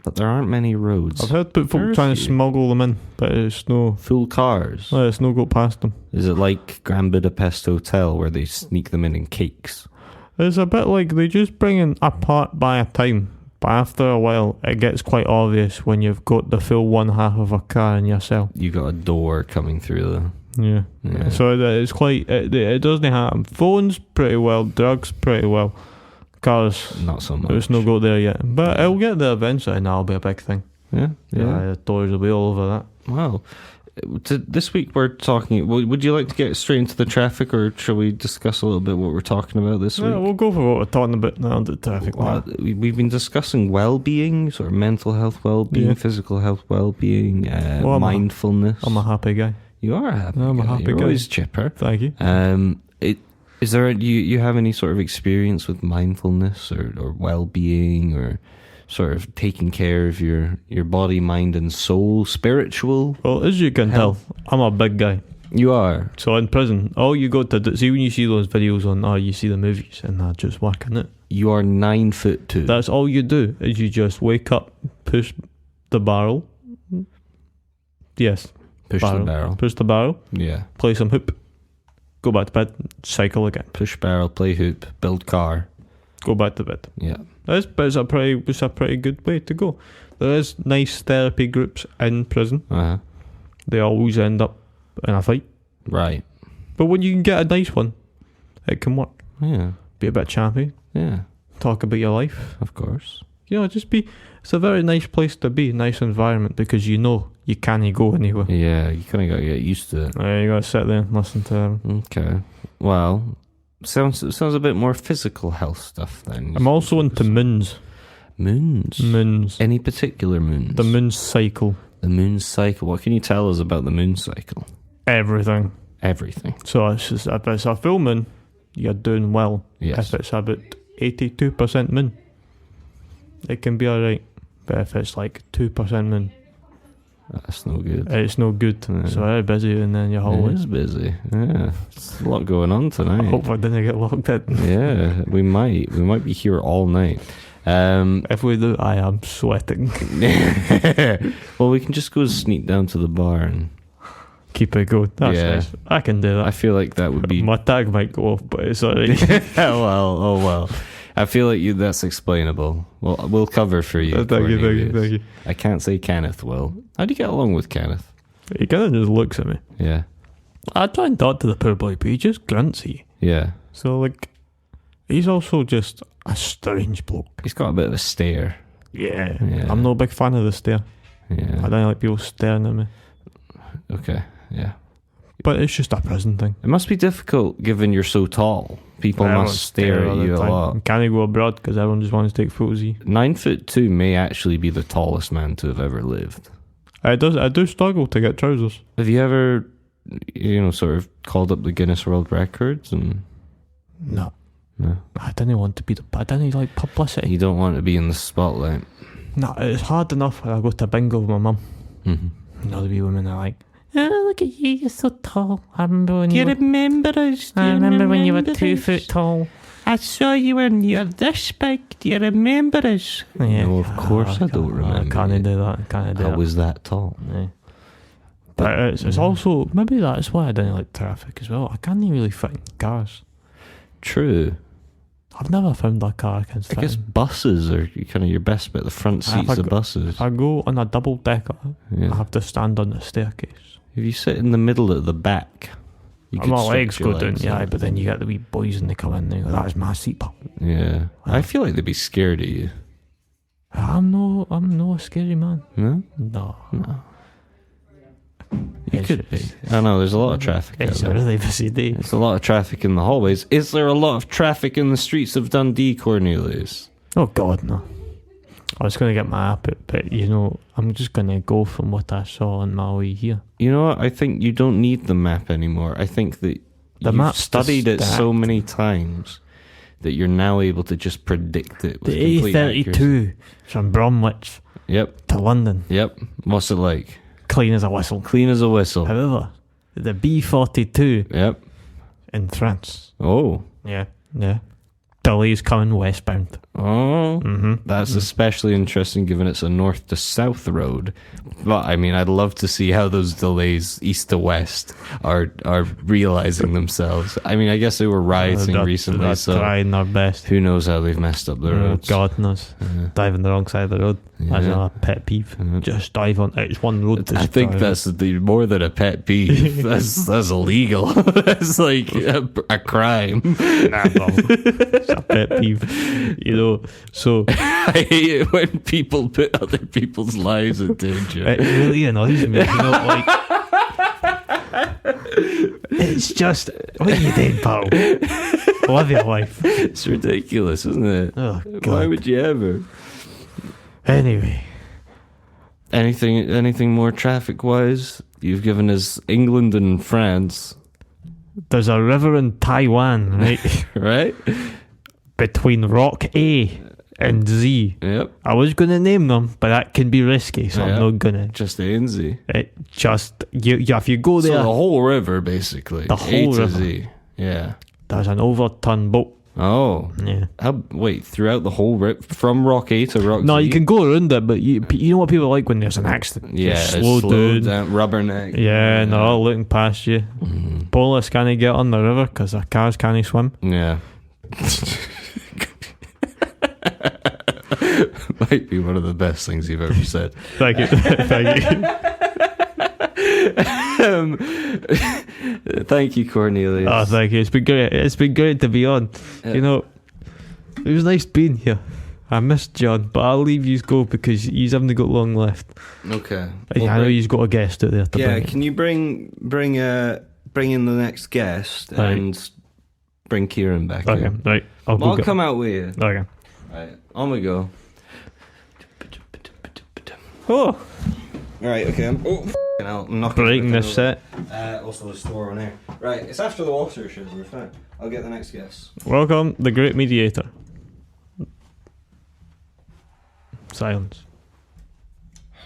But there aren't many roads. I've heard folk trying to smuggle them in, but it's no... Full cars? No, it's no go past them. Is it like Grand Budapest Hotel where they sneak them in cakes? It's a bit like they just bring in a part by a time, but after a while it gets quite obvious when you've got the full one half of a car in your cell. You got a door coming through the... Yeah. So it's quite... It doesn't happen. Phones, pretty well. Drugs, pretty well. Cars, not so much. There's no go there yet. But it'll get there eventually and that'll be a big thing. Yeah. The doors will be all over that. Wow. This week we're talking... Would you like to get straight into the traffic, or shall we discuss a little bit what we're talking about this week? We'll go for what we're talking about now, the traffic. We've been discussing well-being, sort of mental health well-being, physical health well-being, mindfulness. I'm a happy guy. You are a happy I'm guy. a happy You're guy. always chipper. Thank you. Is there you have any sort of experience with mindfulness or well-being, or sort of taking care of your body, mind and soul, spiritual? Well, as you can tell, I'm a big guy. You are. So in prison, all you got to do, see when you see those videos on, you see the movies and they're just working it. You are 9'2". That's all you do, is you just wake up, push the barrel. Yes. Push the barrel. Push the barrel. Yeah. Play some hoop. Go back to bed. Cycle again. Push barrel, play hoop, build car. Go back to bed. Yeah. But it's a pretty good way to go. There is nice therapy groups in prison. Uh-huh. They always end up in a fight. Right. But when you can get a nice one, it can work. Yeah. Be a bit chappy. Yeah. Talk about your life. Of course. You know, it's a very nice place to be, nice environment, because you know you can't go anywhere. Yeah, you kind of got to get used to it. You got to sit there and listen to them. Okay. Well, sounds a bit more physical health stuff then. I'm also into moons. Moons? Moons. Any particular moons? The moon cycle. The moon cycle. What can you tell us about the moon cycle? Everything. So it's just, if it's a full moon, you're doing well. Yes. If it's about 82% moon, it can be alright. But if it's like 2% moon, that's no good. It's no good. Yeah. So very busy, and then you're always busy. Yeah, there's a lot going on tonight. I hope I didn't get locked in. Yeah, we might be here all night. If we do, I am sweating. Well, we can just go sneak down to the bar and keep it going. That's nice. I can do that. I feel like that would be... My tag might go off, but it's alright. well. I feel like that's explainable. Well, we'll cover for you. Thank you. I can't say Kenneth will. How do you get along with Kenneth? He kind of just looks at me. Yeah. I try and talk to the poor boy, but he just grunts at you. Yeah. So, like, he's also just a strange bloke. He's got a bit of a stare. Yeah. I'm not a big fan of the stare. Yeah. I don't like people staring at me. Okay, yeah. But it's just a prison thing. It must be difficult given you're so tall. People must stare at you a lot. Can't you go abroad because everyone just wants to take photos of you? 9'2" may actually be the tallest man to have ever lived. I do struggle to get trousers. Have you ever, sort of called up the Guinness World Records and... No. I didn't want to be I didn't like publicity. You don't want to be in the spotlight. No, it's hard enough when I go to bingo with my mum. Mm-hmm. The wee women are like, oh, look at you, you're so tall. I remember when Do you remember us? I remember when you were 2 foot tall. I saw you when you were this big. Do you remember us? Yeah. No, of course I don't remember. I can't do that. I was that tall. Yeah. But it's also, maybe that's why I didn't like traffic as well. I can't really fit in cars. True. I've never found a car I can fit I guess in. buses are kind of your best bet. The front seats of buses. If I go on a double decker, Yeah. I have to stand on the staircase. If you sit in the middle at the back, you could My stretch legs your go down, legs yeah, out. but then you get the wee boys and they come in and they go, that's my seat, pal. Yeah. I feel like they'd be scared of you. I'm no a scary man. No? No. You could be. I know, there's a lot of traffic out It's a there. really busy day. There's a lot of traffic in the hallways. Is there a lot of traffic in the streets of Dundee, Cornelius? Oh God, no. I was going to get my app, but you know, I'm just going to go from what I saw on my way here. You know what? I think you don't need the map anymore. I think that The you've map's studied it stacked. so many times that you're now able to just predict it with The complete accuracy. A32 from Bromwich Yep, to London, yep. What's it like? clean as a whistle. Clean as a whistle. However, the B42 Yep. in France, Oh. yeah, delays coming westbound. Oh. Mm-hmm. That's especially interesting given it's a north to south road. But I mean, I'd love to see how those delays east to west are realizing themselves. I mean, I guess they were rioting recently, They're so trying their best. who knows how they've messed up the roads. God knows. Yeah. Driving the wrong side of the road. That's Yeah. another pet peeve. Yeah. Just drive on. It's one road. I think that's more than a pet peeve. That's illegal. That's like a crime. It's a pet peeve. You know, so I hate it when people put other people's lives in danger. it really annoys me. You know, like it's just what are you doing, pal? Live your life. It's ridiculous, isn't it? Oh Why God. would you ever? Anyway, Anything more traffic wise? You've given us England and France, there's a river in Taiwan, right, right? between Rock A and Z. Yep. I was going to name them, but that can be risky, so Yeah. I'm not gonna. Just A and Z. It just you if you go So there, the whole river, basically. The whole A to river. Z. Yeah. there's an overturned boat. Oh. Yeah. Wait, throughout the whole rip from Rock A to Rock No, Z? you can go around it, but you know what people are like when there's an accident. Yeah, Just slow down. rubberneck. Yeah, and they're all looking past you. Mhm. Police can't get on the river because their cars can't swim. Yeah. Might be one of the best things you've ever said. Thank you. Thank you. Thank you, Cornelius. Oh, thank you. It's been great. It's been great to be on. Yeah. You know, it was nice being here. I missed John, but I'll leave you go because you haven't got long left. Okay. I know you've got a guest out there to Yeah, bring. can you bring in the next guest Right. and bring Kieran back Okay, in? right. I'll I'll go. come out with you. Okay. Right, on we go. Oh, Right, okay. I'm knocking breaking everything this set. over. Also, the store on air. Right, it's after the water show. We're fine. I'll get the next guest. Welcome, the Great Mediator. Silence.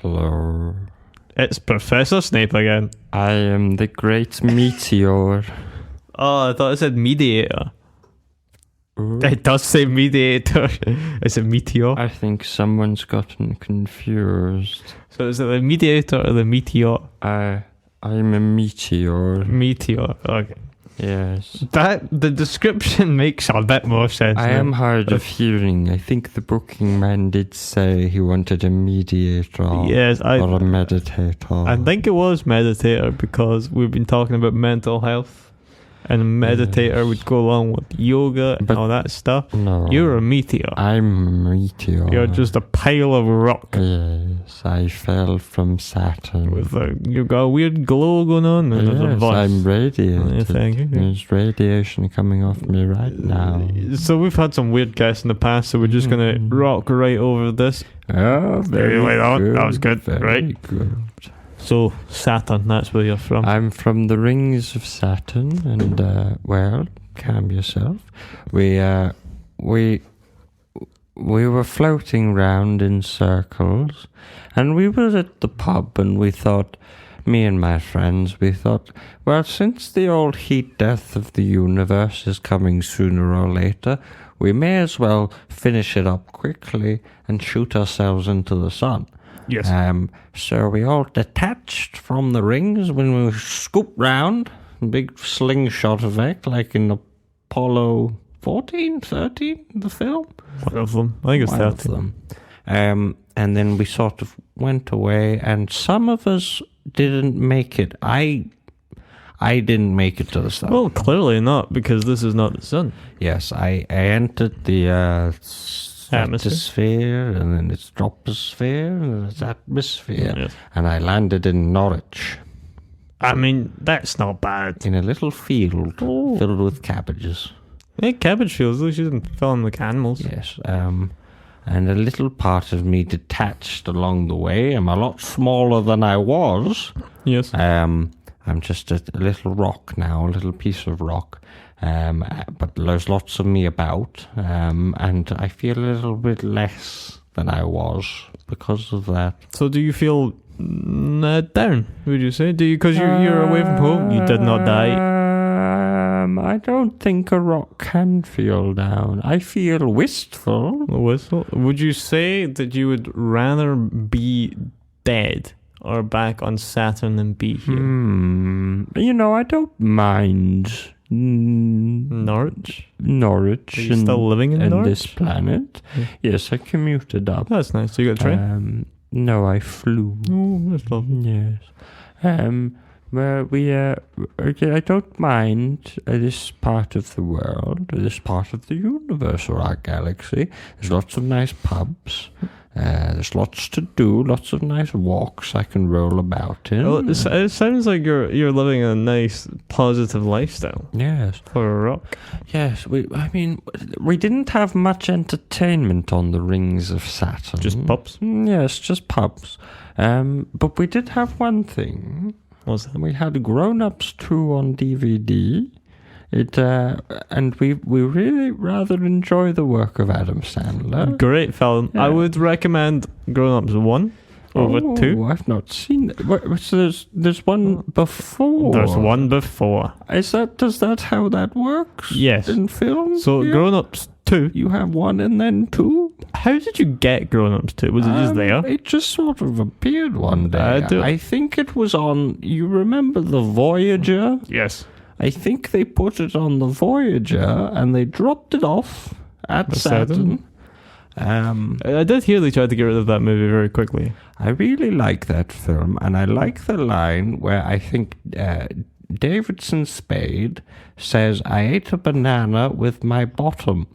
Hello. It's Professor Snape again. I am the Great Meteor. Oh, I thought it said mediator. It does say mediator. It's a meteor. I think someone's gotten confused. So is it the mediator or the meteor? I'm a meteor. Meteor. Okay. Yes. The description makes a bit more sense. I now. am hard of hearing. I think the booking man did say he wanted a mediator Yes, or a meditator. I think it was meditator because we've been talking about mental health, and a meditator would go along with yoga and But- all that stuff. No. You're a meteor. I'm a meteor. You're just a pile of rock. Yes, I fell from Saturn. You've got a weird glow going on, and there's a Yes, voice. I'm radiated. Yeah, thank you. There's radiation coming off me right now. So we've had some weird guests in the past, so we're just gonna rock right over this. Oh, very Anyway, that good. was good, Very right? good. So Saturn, that's where you're from. I'm from the rings of Saturn, and well, calm yourself. We were floating round in circles, and we were at the pub, and we thought, me and my friends, we thought, well, since the old heat death of the universe is coming sooner or later, we may as well finish it up quickly and shoot ourselves into the sun. Yes. So we all detached from the rings when we scooped round, big slingshot effect, like in Apollo 14, 13, the film? One of them. I think it's One of 13. them. And then we sort of went away, and some of us didn't make it. I didn't make it to the sun. Well, clearly not, because this is not the sun. Yes, I entered the stratosphere, and then its troposphere, and its atmosphere, Yes. and I landed in Norwich. I mean, that's not bad. In a little field Oh. filled with cabbages. Hey, cabbage fields, at least you didn't film like animals. Yes, and a little part of me detached along the way. I'm a lot smaller than I was. Yes. I'm just a little rock now, a little piece of rock. But there's lots of me about, and I feel a little bit less than I was because of that. So do you feel down, would you say? Do you, because you're away from home, you did not die? I don't think a rock can feel down. I feel wistful. Whistle. Would you say that you would rather be dead or back on Saturn than be here? You know, I don't mind Norwich? Norwich. Are you still living in Norwich? This planet. Yeah. Yes, I commuted up. That's nice. So you got a train? No, I flew. Oh, that's lovely. Yes. Well, I don't mind this part of the world, this part of the universe or our galaxy. There's lots of nice pubs. There's lots to do, lots of nice walks I can roll about in. Well, it sounds like you're living a nice, positive lifestyle. Yes. For a rock. Yes, we didn't have much entertainment on the rings of Saturn. Just pubs? Yes, just pubs. But we did have one thing. What's that? We had Grown Ups 2 on DVD. And we really rather enjoy the work of Adam Sandler. Great film. Yeah. I would recommend Grown Ups 1 over 2. I've not seen it. So there's one before. There's one before. Does that how that works? Yes. In film? So Yeah. Grown Ups 2. You have one and then 2? How did you get Grown Ups 2? Was it just there? It just sort of appeared one day. I I think it was on, you remember the Voyager? Yes. I think they put it on the Voyager and they dropped it off at The Saturn. I did hear they tried to get rid of that movie very quickly. I really like that film, and I like the line where I think Davidson Spade says, "I ate a banana with my bottom."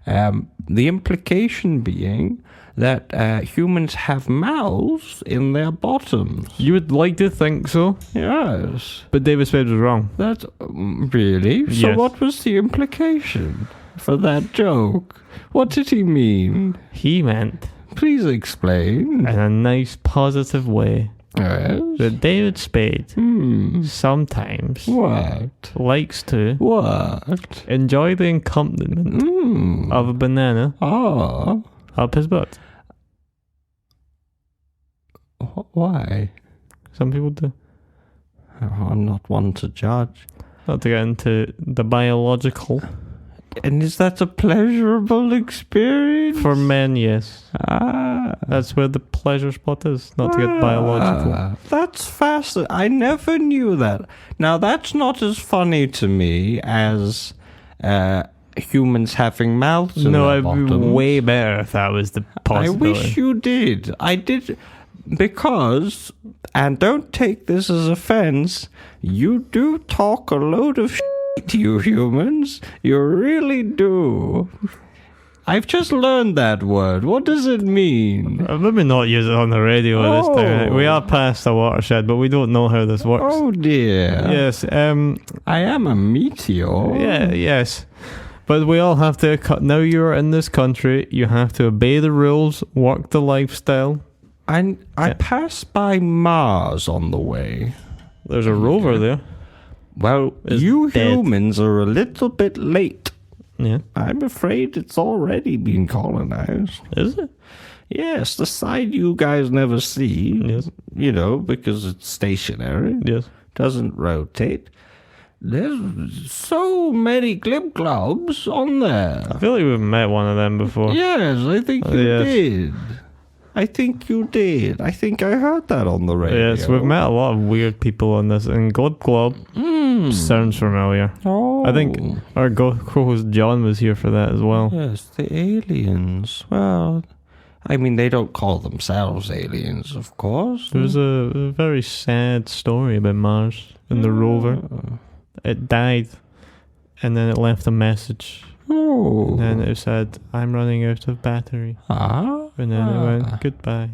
The implication being that humans have mouths in their bottoms. You would like to think so, Yes. but David Spade was wrong. That's really? So Yes. what was the implication for that joke? What did he mean? He meant, Please explain. in a nice, positive way, Yes. that David Spade sometimes What? likes to What? enjoy the accompaniment of a banana Oh. up his butt. Why? Some people do. Oh, I'm not one to judge. Not to get into the biological. And is that a pleasurable experience? For men, yes. Ah. That's where the pleasure spot is, not to get biological. That's fascinating. I never knew that. Now, that's not as funny to me as humans having mouths in No, their I'd be bottoms. way better if that was the possibility. I wish you did. I did. Because, and don't take this as offense, you do talk a load of shit, you humans. You really do. I've just learned that word. What does it mean? Let me not use it on the radio this time. Oh. We are past the watershed, but we don't know how this works. Oh dear. Yes, I am a meteor. yes. But we all have to, now you're in this country, you have to obey the rules, work the lifestyle. And I passed by Mars on the way. There's a rover there. Well, It's you dead. humans are a little bit late. Yeah. I'm afraid it's already been colonized. Is it? Yes, the side you guys never see. Yes. You know, because it's stationary. Yes. Doesn't rotate. There's so many glib-globs on there. I feel like we've met one of them before. Yes, I think you Yes. did. I think you did. I think I heard that on the radio. Yes, we've met a lot of weird people on this, and Glob Glob Sounds familiar. Oh. I think our co-host John was here for that as well. Yes, the aliens. Well, I mean, they don't call themselves aliens, of course. There's a very sad story about Mars and the rover. It died, and then it left a message. Oh. And then it said, "I'm running out of battery." Ah. And then it went, "Goodbye."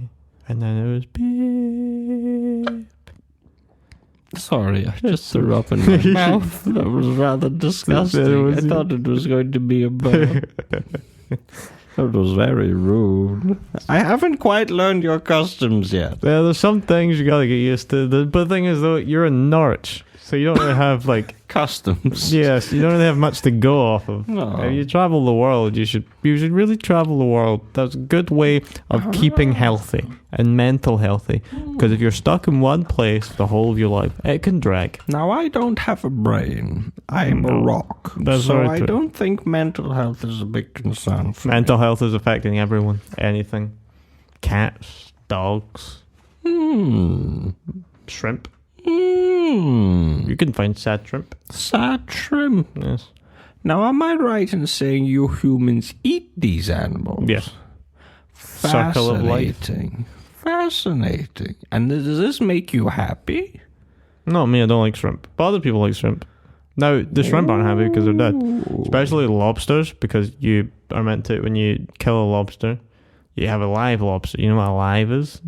And then it was beep. Sorry, I just threw up in my mouth. That was rather disgusting. I thought it was going to be a bird. That was very rude. I haven't quite learned your customs yet. Yeah, there's some things you gotta get used to. But the thing is, though, you're in Norwich, so you don't really have, like... Customs. Yes, you don't really have much to go off of. No. If you travel the world, you should really travel the world. That's a good way of keeping healthy and mental healthy. Because if you're stuck in one place the whole of your life, it can drag. Now, I don't have a brain. I'm a rock. That's so very I true. don't think mental health is a big concern for Mental health is affecting everyone. Anything. Cats, dogs, shrimp. You can find sad shrimp. Sad shrimp. Yes. Now, am I right in saying you humans eat these animals? Yes. Circle of life. Fascinating. Fascinating. And does this make you happy? Not me, I don't like shrimp. But other people like shrimp. Now, the shrimp aren't happy because they're dead. Especially lobsters, because you are meant to, when you kill a lobster, you have a live lobster. You know what alive is?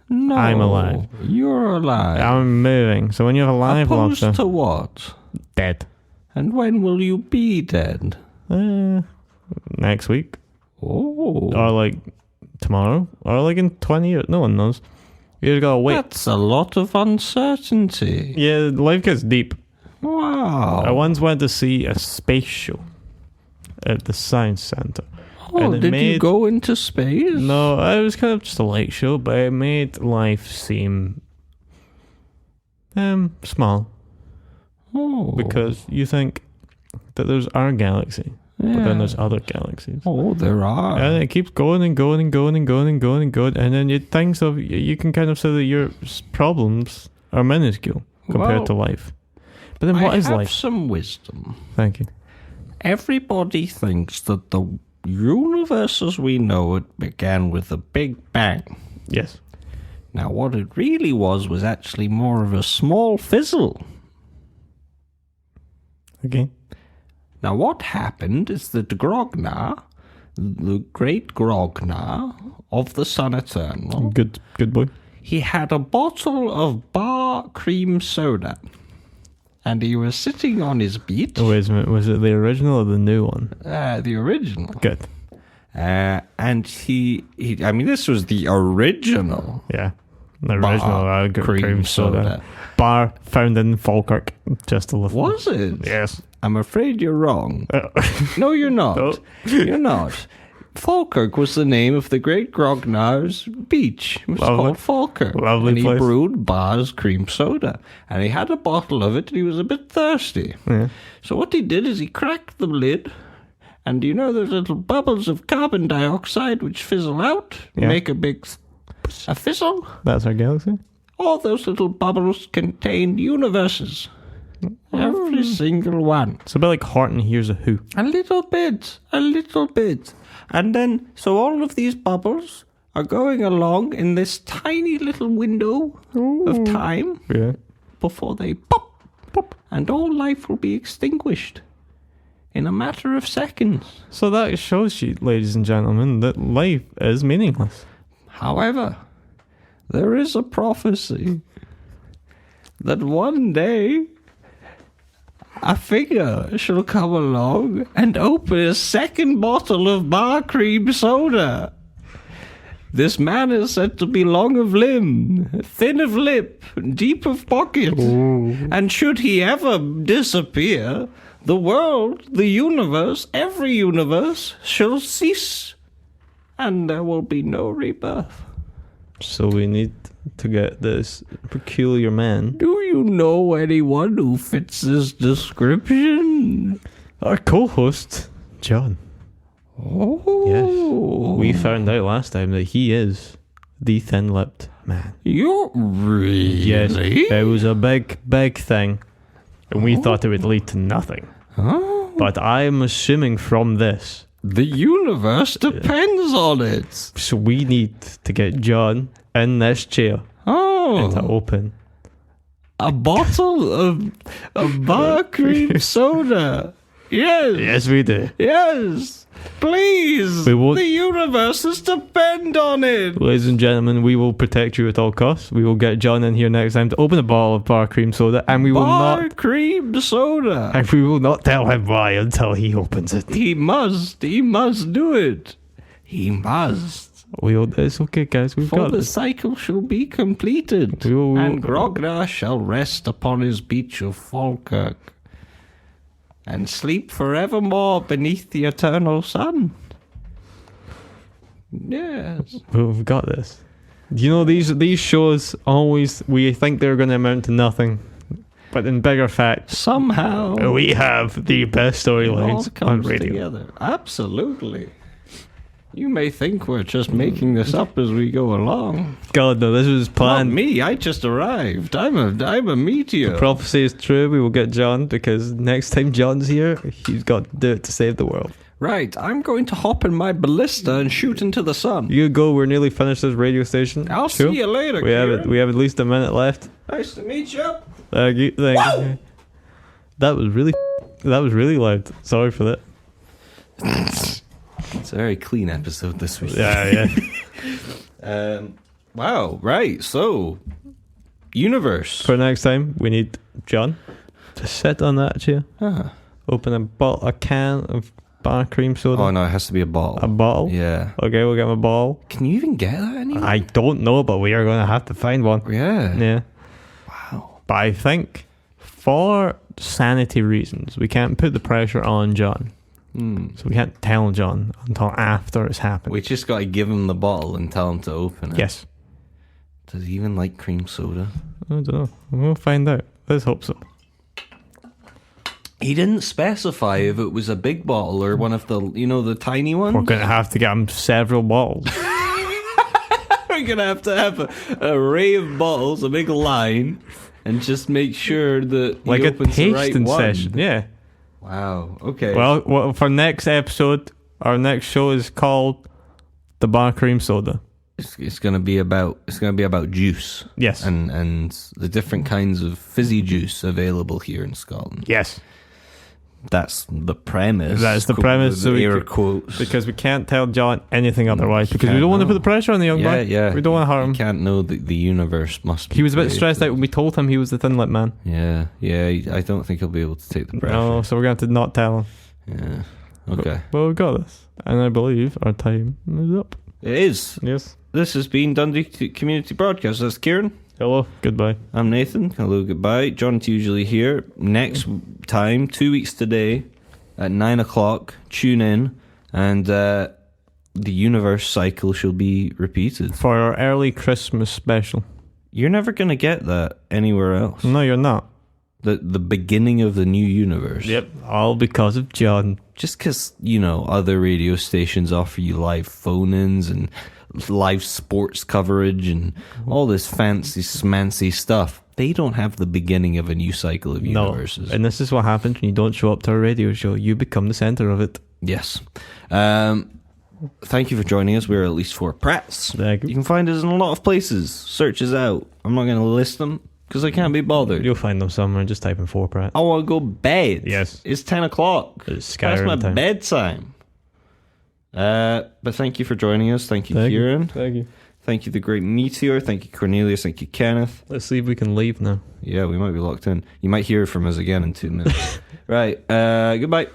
No. I'm alive. You're alive. I'm moving. So when you have a live Opposed lobster... to what? Dead. And when will you be dead? Next week. Oh. Or like tomorrow. Or like in 20 years. No one knows. You just gotta wait. That's a lot of uncertainty. Yeah, life gets deep. Wow. I once went to see a space show at the Science Centre. Oh, did you go into space? No, it was kind of just a light show, but it made life seem small. Oh. Because you think that there's our galaxy, but then there's other galaxies. Oh, there are. And it keeps going and going and going and going and going and going, and then you think of, you can kind of say that your problems are minuscule compared to life. But then what is life? I have some wisdom. Thank you. Everybody thinks that the universe as we know it began with a big bang. Yes. Now, what it really was actually more of a small fizzle. Okay. Now, what happened is that Grognar, the great Grognar of the Sun Eternal, Good boy. he had a bottle of bar cream soda. And he was sitting on his beach. Oh, wait a minute. Was it the original or the new one? The original. Good. And he, I mean, this was the original. Yeah. The original cream soda. Bar found in Falkirk. Just a little. Was it? Yes. I'm afraid you're wrong. No, you're not. No. You're not. Falkirk was the name of the great Grognar's beach. It was called Falkirk. Lovely and he place. brewed Bar's cream soda. And he had a bottle of it and he was a bit thirsty. Yeah. So what he did is he cracked the lid. And you know those little bubbles of carbon dioxide which fizzle out? Yeah. Make a fizzle? That's our galaxy? All those little bubbles contained universes. Every single one. It's a bit like Horton Hears a Who. A little bit. And then, so all of these bubbles are going along in this tiny little window of time Yeah. before they pop, and all life will be extinguished in a matter of seconds. So that shows you, ladies and gentlemen, that life is meaningless. However, there is a prophecy that one day a figure shall come along and open a second bottle of bar cream soda. This man is said to be long of limb, thin of lip, deep of pocket. And should he ever disappear, the world, the universe, every universe shall cease, and there will be no rebirth. So we need to get this peculiar man. Do you know anyone who fits this description? Our co-host, John. Oh. Yes. We found out last time that he is the thin-lipped man. You're really? Yes. It was a big, big thing And we thought it would lead to nothing. Oh, But I'm assuming from this, the universe depends on it. so we need to get John in this chair and to Oh, open. a bottle of bar cream soda. Yes. Yes, we do. Yes. Please. We won't- The universe is depend on it. Ladies and gentlemen, we will protect you at all costs. We will get John in here next time to open a bottle of bar cream soda, and we will Bar not. cream soda. And we will not tell him why until he opens it. He must do it. He must. It's okay, guys. We've For got the this. cycle shall be completed, We will- and Grognar shall rest upon his beach of Falkirk, and sleep forevermore beneath the eternal sun. Yes. We've got this. You know, these shows always, we think they're going to amount to nothing, but in bigger fact, Somehow we have the best it all storylines on comes radio. together. Absolutely. You may think we're just making this up as we go along. God, no, this was Not planned. me. I just arrived. I'm a meteor. Prophecy is true. We will get John because next time John's here, he's got to do it to save the world. Right. I'm going to hop in my ballista and shoot into the sun. You go. We're nearly finished this radio station. I'll Cool. see you later. We have it. Kieran. We have at least a minute left. Nice to meet you. Thank you. That was really loud. Sorry for that. It's a very clean episode this week. Yeah. Wow. Right. So, universe. For next time, we need John to sit on that chair, Ah. open a can of bar cream soda, Oh no, it has to be a bottle. a bottle. Yeah. Okay, we'll get him a bottle. Can you even get that anymore? I don't know, but we are going to have to find one. Yeah. Yeah. Wow. But I think for sanity reasons, we can't put the pressure on John. So we can't tell John until after it's happened. We just got to give him the bottle and tell him to open it. Yes. Does he even like cream soda? I don't know. We'll find out. Let's hope so. He didn't specify if it was a big bottle or one of the, the tiny ones. We're going to have to get him several bottles. We're going to have an array of bottles, a big line, and just make sure that he Like a opens the right tasting one. session. Yeah. Wow. Okay. Well, for next episode, our next show is called The Bar Cream Soda. it's going to be about juice. Yes. And the different kinds of fizzy juice available here in Scotland. Yes. That's the premise. That is the premise, so we air could- quotes. Because we can't tell John anything otherwise. Because we can't don't want to know. put the pressure on the young boy. Yeah. We don't want to hurt You him. can't know that the universe must be. He was a bit created. stressed out when we told him he was the thin lip man. Yeah. I don't think he'll be able to take the pressure. No, so we're going to have to not tell him. Yeah. Okay. But we've got this. And I believe our time is up. It is. Yes. This has been Dundee Community Broadcast. That's Kieran. Hello. Goodbye. I'm Nathan. Hello, goodbye. John's usually here. Next time, 2 weeks today, at 9 o'clock, tune in, and the universe cycle shall be repeated. For our early Christmas special. You're never going to get that anywhere else. No, you're not. The beginning of the new universe. Yep. All because of John. Just because, other radio stations offer you live phone-ins and live sports coverage and all this fancy smancy stuff, they don't have the beginning of a new cycle of universes. No. And this is what happens when you don't show up to a radio show. You become the centre of it. Yes. Thank you for joining us. We're at least 4 Prats. Thank you. You can find us in a lot of places. Search us out. I'm not going to list them because I can't be bothered. You'll find them somewhere. Just type in 4 Pratt. I want to go bed. Yes. It's 10 o'clock. It's That's my Skyrim time. bedtime. But thank you for joining us. Thank you, Kieran. Thank you. Thank you, the Great Meteor. Thank you, Cornelius. Thank you, Kenneth. Let's see if we can leave now. Yeah, we might be locked in. You might hear from us again in 2 minutes. Right. Goodbye.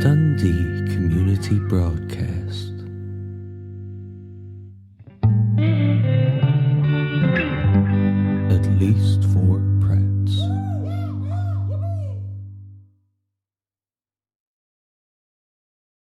Dundee Community Broadcast.